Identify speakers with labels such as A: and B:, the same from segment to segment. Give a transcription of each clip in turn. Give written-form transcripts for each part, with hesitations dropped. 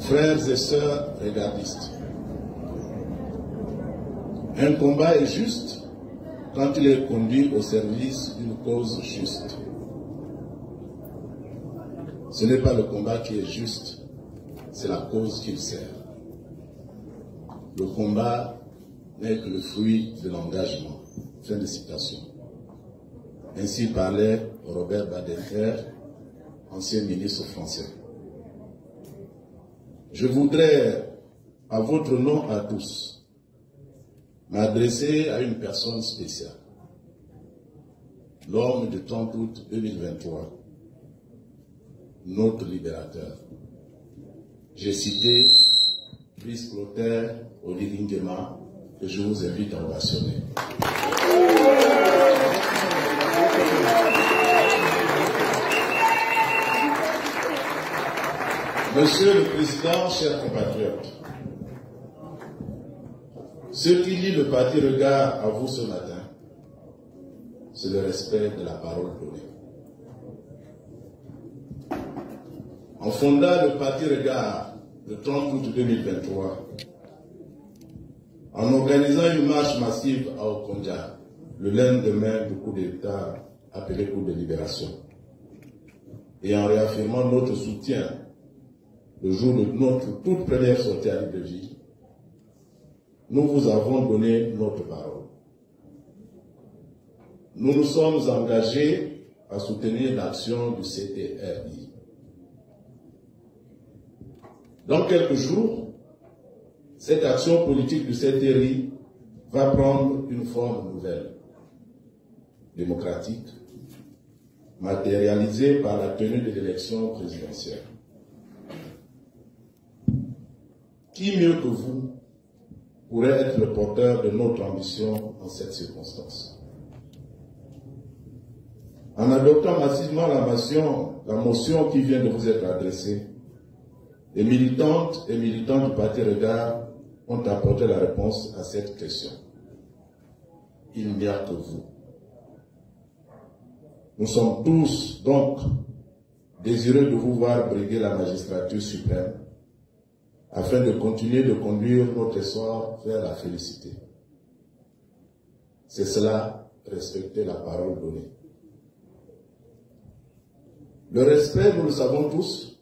A: Frères et sœurs regardistes, un combat est juste quand il est conduit au service d'une cause juste. Ce n'est pas le combat qui est juste, c'est la cause qu'il sert. Le combat n'est que le fruit de l'engagement. Fin de citation. Ainsi parlait Robert Badinter, ancien ministre français. Je voudrais, à votre nom à tous, m'adresser à une personne spéciale. L'homme du 30 août 2023, notre libérateur. J'ai cité Brice Clotaire Oligingema, que je vous invite à ovationner. Monsieur le Président, chers compatriotes, ce qui lie le parti Regard à vous ce matin, c'est le respect de la parole donnée. En fondant le parti Regard le 30 août 2023, en organisant une marche massive à Okondja, le lendemain du coup d'État appelé coup de libération, et en réaffirmant notre soutien le jour de notre toute première sortie à Libreville, nous vous avons donné notre parole. Nous nous sommes engagés à soutenir l'action du CTRI. Dans quelques jours, cette action politique du CTRI va prendre une forme nouvelle, démocratique, matérialisée par la tenue de l'élection présidentielle. Qui mieux que vous pourrait être le porteur de notre ambition en cette circonstance? En adoptant massivement la motion qui vient de vous être adressée, les militantes et militants du parti Regard ont apporté la réponse à cette question. Il n'y a que vous. Nous sommes tous, donc, désireux de vous voir briguer la magistrature suprême afin de continuer de conduire notre essor vers la félicité. C'est cela, respecter la parole donnée. Le respect, nous le savons tous,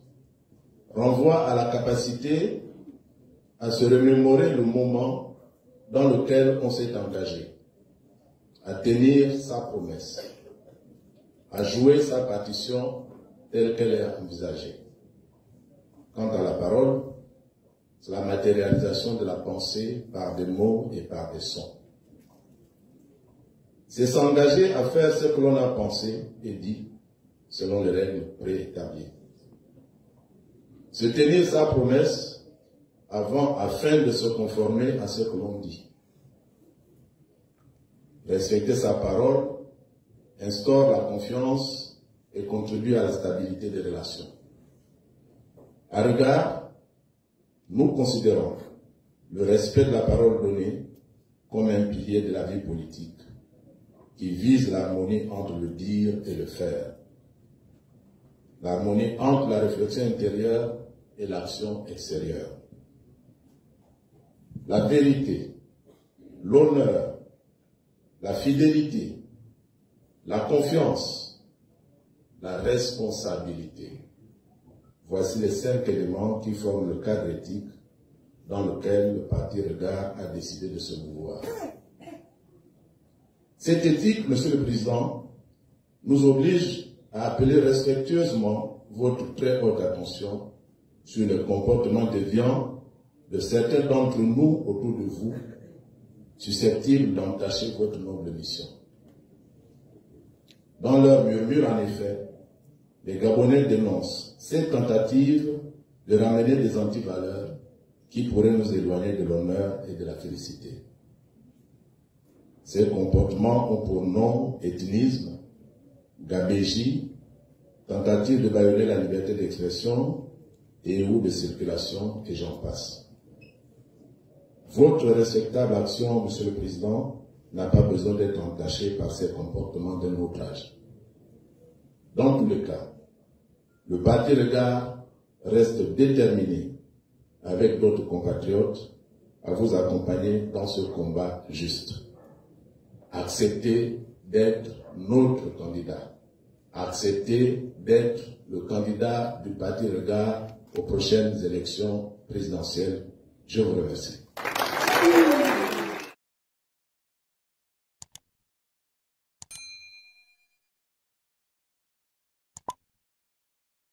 A: renvoie à la capacité à se remémorer le moment dans lequel on s'est engagé, à tenir sa promesse, à jouer sa partition telle qu'elle est envisagée. Quant à la parole, c'est la matérialisation de la pensée par des mots et par des sons. C'est s'engager à faire ce que l'on a pensé et dit selon les règles préétablies. Se tenir sa promesse afin de se conformer à ce que l'on dit. Respecter sa parole instaure la confiance et contribue à la stabilité des relations. À Regard, nous considérons le respect de la parole donnée comme un pilier de la vie politique qui vise l'harmonie entre le dire et le faire. L'harmonie entre la réflexion intérieure et l'action extérieure. La vérité, l'honneur, la fidélité, la confiance, la responsabilité. Voici les 5 éléments qui forment le cadre éthique dans lequel le parti Regard a décidé de se mouvoir. Cette éthique, Monsieur le Président, nous oblige à appeler respectueusement votre très haute attention sur le comportement déviant de certains d'entre nous autour de vous, susceptibles d'entacher votre noble mission. Dans leur murmure, en effet, les Gabonais dénoncent cette tentative de ramener des antivaleurs qui pourraient nous éloigner de l'honneur et de la félicité. Ces comportements ont pour nom ethnisme, gabégie, tentative de bâillonner la liberté d'expression et ou de circulation, et j'en passe. Votre respectable action, Monsieur le Président, n'a pas besoin d'être entachée par ces comportements d'un autre âge. Dans tous les cas, le parti Regard reste déterminé avec d'autres compatriotes, à vous accompagner dans ce combat juste. Acceptez d'être notre candidat. Acceptez d'être le candidat du Parti Regard aux prochaines élections présidentielles. Je vous remercie.